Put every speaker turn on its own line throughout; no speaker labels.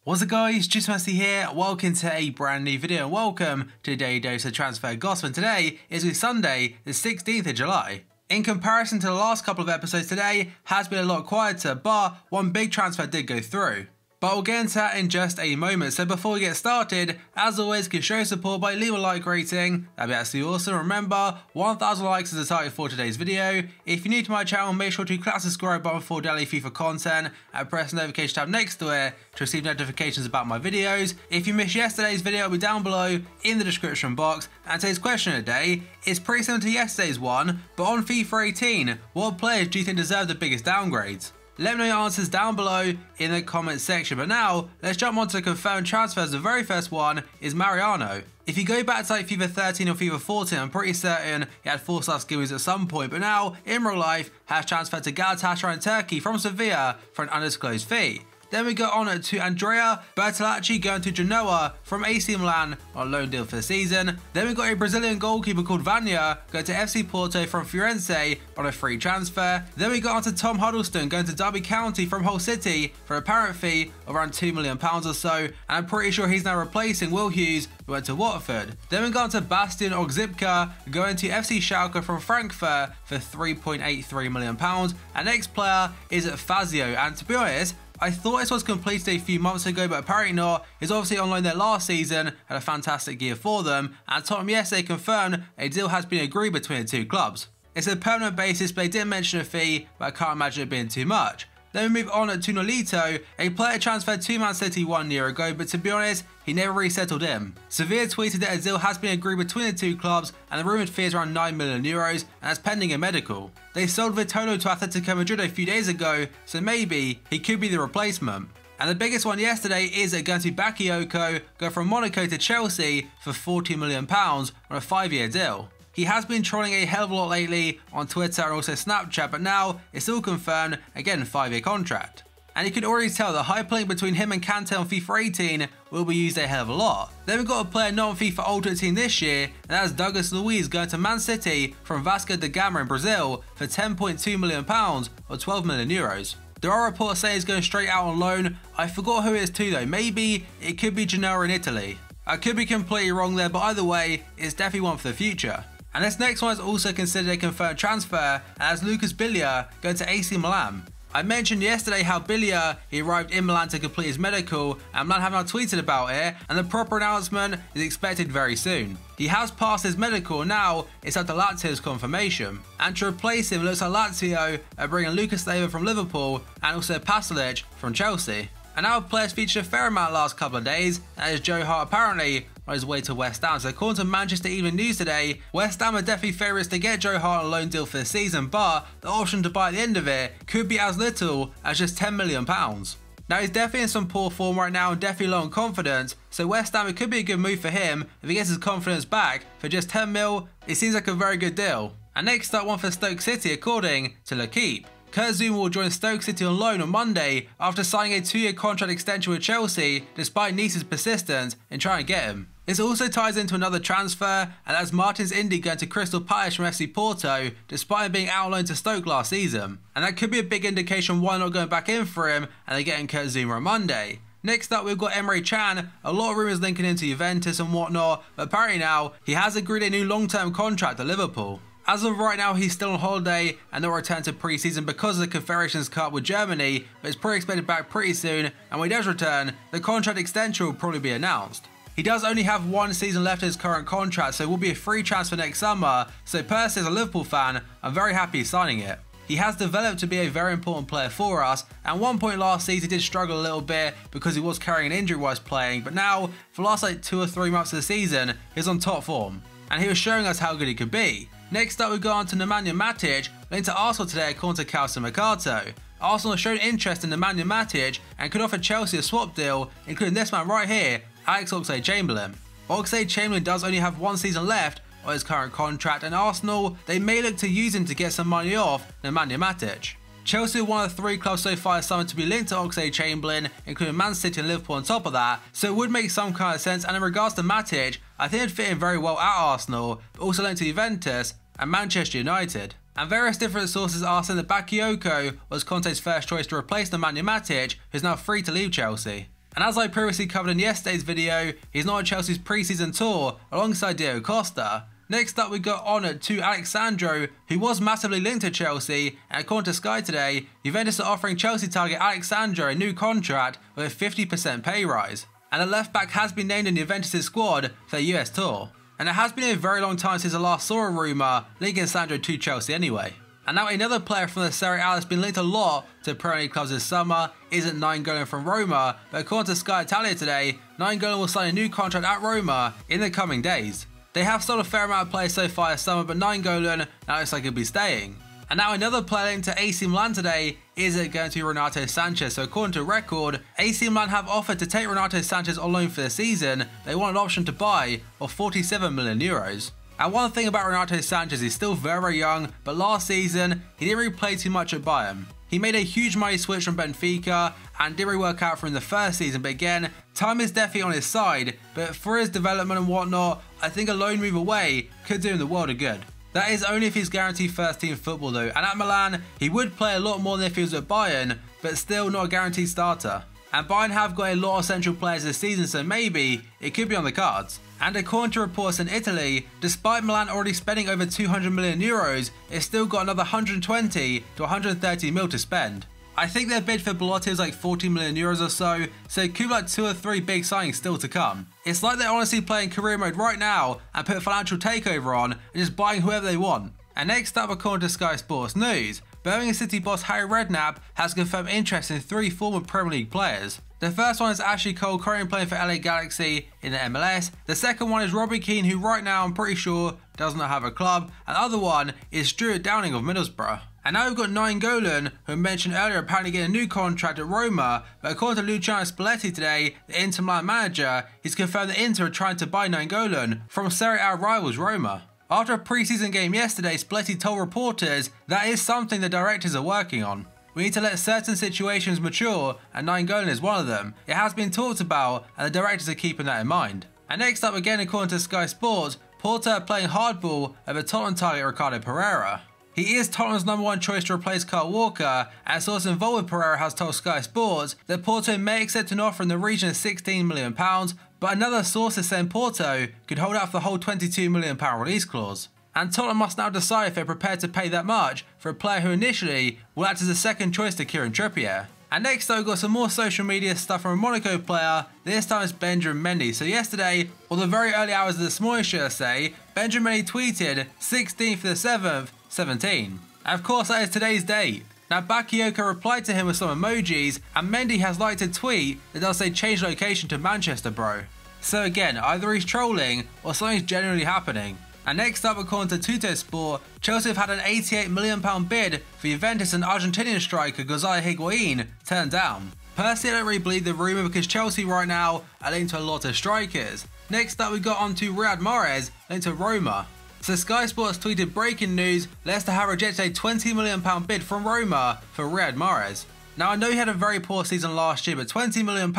What's up guys, Jim Yosef here, welcome to a brand new video and welcome to a daily dose of transfer gossip. And today is Sunday the 16th of July. In comparison to the last couple of episodes, today has been a lot quieter, but one big transfer did go through. But we'll get into that in just a moment. So before we get started, as always, can show support by leaving a like rating. That'd be absolutely awesome. Remember, 1,000 likes is the target for today's video. If you're new to my channel, make sure to click that subscribe button for daily FIFA content and press the notification tab next to it to receive notifications about my videos. If you missed yesterday's video, it'll be down below in the description box. And today's question of the day is pretty similar to yesterday's one, but on FIFA 18, what players do you think deserve the biggest downgrades? Let me know your answers down below in the comment section. But now, let's jump on to confirmed transfers. The very first one is Mariano. If you go back to like FIFA 13 or FIFA 14, I'm pretty certain he had 4-star skill moves at some point, but now, in real life, has transferred to Galatasaray in Turkey from Sevilla for an undisclosed fee. Then we go on to Andrea Bertolacci going to Genoa from AC Milan on a loan deal for the season. Then we got a Brazilian goalkeeper called Vanya going to FC Porto from Firenze on a free transfer. Then we got on to Tom Huddleston going to Derby County from Hull City for an apparent fee of around £2 million or so, and I'm pretty sure he's now replacing Will Hughes, who went to Watford. Then we got on to Bastian Ogbzibka going to FC Schalke from Frankfurt for £3.83 million, and next player is Fazio, and to be honest, I thought this was completed a few months ago, but apparently not. He's obviously on loan there last season, had a fantastic year for them, and Tottenham yesterday confirmed a deal has been agreed between the two clubs. It's a permanent basis, but they didn't mention a fee, but I can't imagine it being too much. Then we move on to Nolito, a player transferred to Man City 1 year ago, but to be honest, he never really settled in. Sevilla tweeted that a deal has been agreed between the two clubs, and the rumoured fee is around €9 million, and is pending a medical. They sold Vitolo to Atletico Madrid a few days ago, so maybe he could be the replacement. And the biggest one yesterday is going to Bakayoko, go from Monaco to Chelsea for £40 million on a 5-year deal. He has been trolling a hell of a lot lately on Twitter and also Snapchat, but now it's all confirmed, again 5-year contract. And you can already tell the hyperlink between him and Kante on FIFA 18 will be used a hell of a lot. Then we've got a player not on FIFA Ultimate Team this year, and that's Douglas Luiz going to Man City from Vasco da Gama in Brazil for £10.2 million or €12 million. There are reports saying he's going straight out on loan. I forgot who it is to though, maybe it could be Genoa in Italy. I could be completely wrong there, but either way, it's definitely one for the future. And this next one is also considered a confirmed transfer, and that's Lucas Biglia going to AC Milan. I mentioned yesterday how Biglia, he arrived in Milan to complete his medical, and Milan have now tweeted about it, and the proper announcement is expected very soon. He has passed his medical, and now it's up to Lazio's confirmation. And to replace him, it looks like Lazio are bringing Lucas Leiva from Liverpool and also Pasalic from Chelsea. And our players featured a fair amount last couple of days, and is Joe Hart apparently on his way to West Ham. So according to Manchester Evening News today, West Ham are definitely favourites to get Joe Hart on a loan deal for the season, but the option to buy at the end of it could be as little as just £10 million. Now he's definitely in some poor form right now and definitely low on confidence, so West Ham, it could be a good move for him. If he gets his confidence back for just 10 mil, it seems like a very good deal. And next up, one for Stoke City according to L'Equipe. Kurt Zouma will join Stoke City on loan on Monday after signing a 2-year contract extension with Chelsea despite Nice's persistence in trying to get him. This also ties into another transfer, and that's Martins Indi going to Crystal Palace from FC Porto despite him being out on loan to Stoke last season. And that could be a big indication why not going back in for him and they're getting Kurt Zouma on Monday. Next up, we've got Emre Can, a lot of rumours linking into Juventus and whatnot, but apparently now he has agreed a new long-term contract at Liverpool. As of right now, he's still on holiday and not returned to pre-season because of the Confederations Cup with Germany, but it's probably expected back pretty soon, and when he does return, the contract extension will probably be announced. He does only have 1 season left in his current contract, so it will be a free transfer next summer, so personally as a Liverpool fan, I'm very happy signing it. He has developed to be a very important player for us, and at one point last season he did struggle a little bit because he was carrying an injury whilst playing, but now, for the last like 2 or 3 months of the season, he's on top form, and he was showing us how good he could be. Next up, we go on to Nemanja Matic, linked to Arsenal today according to Calcio Mercato. Arsenal has shown interest in Nemanja Matic and could offer Chelsea a swap deal, including this man right here, Alex Oxlade-Chamberlain. Oxlade-Chamberlain does only have 1 season left on his current contract, and Arsenal, they may look to use him to get some money off Nemanja Matic. Chelsea are one of the 3 clubs so far summoned to be linked to Oxlade-Chamberlain, including Man City and Liverpool on top of that, so it would make some kind of sense. And in regards to Matic, I think it'd fit in very well at Arsenal, but also linked to Juventus and Manchester United. And various different sources are saying that Bakayoko was Conte's first choice to replace Nemanja Matic, who's now free to leave Chelsea. And as I previously covered in yesterday's video, he's not on Chelsea's pre-season tour alongside Diego Costa. Next up we got on to Alexandro, who was massively linked to Chelsea, and according to Sky today, Juventus are offering Chelsea target Alexandro a new contract with a 50% pay rise. And the left back has been named in Juventus' squad for the US tour. And it has been a very long time since I last saw a rumour linking Sandro to Chelsea anyway. And now another player from the Serie A that's been linked a lot to Premier League clubs this summer isn't Nainggolan from Roma, but according to Sky Italia today, Nainggolan will sign a new contract at Roma in the coming days. They have sold a fair amount of players so far this summer, but Nainggolan now looks like he'll be staying. And now another player linked to AC Milan today is going to be Renato Sanchez. So according to Record, AC Milan have offered to take Renato Sanchez on loan for the season. They want an option to buy of 47 million euros. And one thing about Renato Sanchez, he's still very young, but last season he didn't really play too much at Bayern. He made a huge money switch from Benfica and didn't really work out for him the first season, but again, time is definitely on his side, but for his development and whatnot, I think a loan move away could do him the world of good. That is only if he's guaranteed first team football though, and at Milan, he would play a lot more than if he was at Bayern, but still not a guaranteed starter. And Bayern have got a lot of central players this season, so maybe it could be on the cards. And according to reports in Italy, despite Milan already spending over 200 million euros, it's still got another 120 to 130 mil to spend. I think their bid for Belotti was like 40 million euros or so it could be like 2 or 3 big signings still to come. It's like they're honestly playing career mode right now and put financial takeover on and just buying whoever they want. And next up, according to Sky Sports News, Birmingham City boss Harry Redknapp has confirmed interest in 3 former Premier League players. The first one is Ashley Cole, currently playing for LA Galaxy in the MLS. The second one is Robbie Keane, who right now I'm pretty sure does not have a club. And the other one is Stuart Downing of Middlesbrough. And now we've got Nainggolan, who I mentioned earlier, apparently getting a new contract at Roma, but according to Luciano Spalletti today, the Inter Milan manager, he's confirmed that Inter are trying to buy Nainggolan from Serie A rivals Roma. After a pre-season game yesterday, Spalletti told reporters that is something the directors are working on. We need to let certain situations mature, and Nainggolan is one of them. It has been talked about, and the directors are keeping that in mind. And next up, again according to Sky Sports, Porto are playing hardball over Tottenham target Ricardo Pereira. He is Tottenham's #1 choice to replace Kyle Walker, and a source involved with Pereira has told Sky Sports that Porto may accept an offer in the region of £16 million, but another source is saying Porto could hold out for the whole £22 million release clause. And Tottenham must now decide if they're prepared to pay that much for a player who initially will act as a second choice to Kieran Trippier. And next though, we've got some more social media stuff from a Monaco player, this time it's Benjamin Mendy. So yesterday, or the very early hours of this morning should I say, Benjamin Mendy tweeted 16th of the 7th, 17. And of course that is today's date. Now Bakayoko replied to him with some emojis, and Mendy has liked a tweet that does say change location to Manchester bro. So again, either he's trolling or something's genuinely happening. And next up, according to Tuttosport, Chelsea have had an £88 million bid for Juventus and Argentinian striker Gonzalo Higuain turned down. Personally, I don't really believe the rumour because Chelsea right now are linked to a lot of strikers. Next up, we got on to Riyad Mahrez linked to Roma. So Sky Sports tweeted breaking news, Leicester have rejected a £20 million bid from Roma for Riyad Mahrez. Now I know he had a very poor season last year, but £20 million?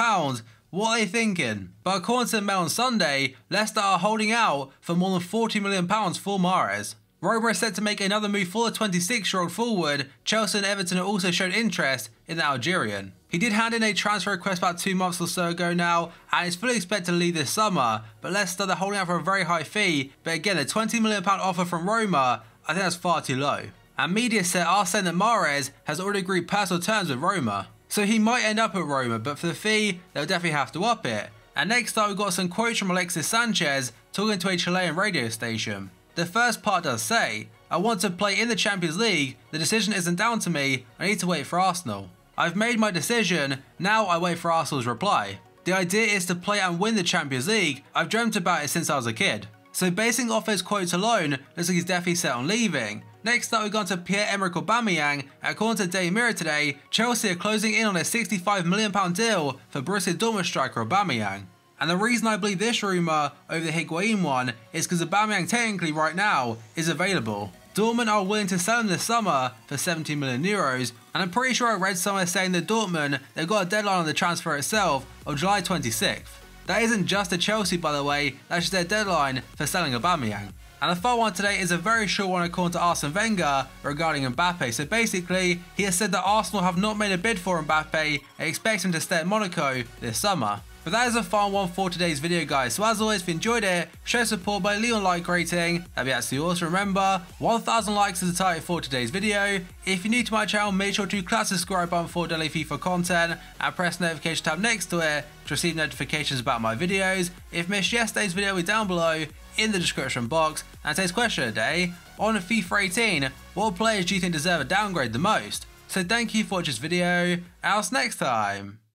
What are they thinking? But according to the Mail on Sunday, Leicester are holding out for more than £40 million for Mahrez. Roma is set to make another move for the 26-year-old forward. Chelsea and Everton have also shown interest in the Algerian. He did hand in a transfer request about 2 months or so ago now, and is fully expected to leave this summer, but Leicester they're holding out for a very high fee, but again the £20 million offer from Roma, I think that's far too low. And media set are saying that Mahrez has already agreed personal terms with Roma. So he might end up at Roma, but for the fee, they'll definitely have to up it. And next up, we've got some quotes from Alexis Sanchez talking to a Chilean radio station. The first part does say, I want to play in the Champions League, the decision isn't down to me, I need to wait for Arsenal. I've made my decision, now I wait for Arsenal's reply. The idea is to play and win the Champions League, I've dreamt about it since I was a kid. So basing off his quotes alone, looks like he's definitely set on leaving. Next up, we've gone to Pierre-Emerick Aubameyang, and according to Daily Mirror today, Chelsea are closing in on a £65 million deal for Borussia Dortmund striker Aubameyang. And the reason I believe this rumour over the Higuain one is because Aubameyang technically right now is available. Dortmund are willing to sell him this summer for €70 million, and I'm pretty sure I read somewhere saying that Dortmund, they've got a deadline on the transfer itself of July 26th. That isn't just to Chelsea by the way, that's just their deadline for selling Aubameyang. And the final one today is a very short one according to Arsene Wenger regarding Mbappe. So basically, he has said that Arsenal have not made a bid for Mbappe and expects him to stay at Monaco this summer. But that is the final one for today's video, guys. So as always, if you enjoyed it, show support by leaving a like rating. That'd be absolutely awesome. Remember, 1,000 likes is the target for today's video. If you're new to my channel, make sure to click the subscribe button for daily FIFA content and press the notification tab next to it to receive notifications about my videos. If you missed yesterday's video, we're down below in the description box. And today's question of the day, on FIFA 18, what players do you think deserve a downgrade the most? So thank you for watching this video, and I'll see you next time.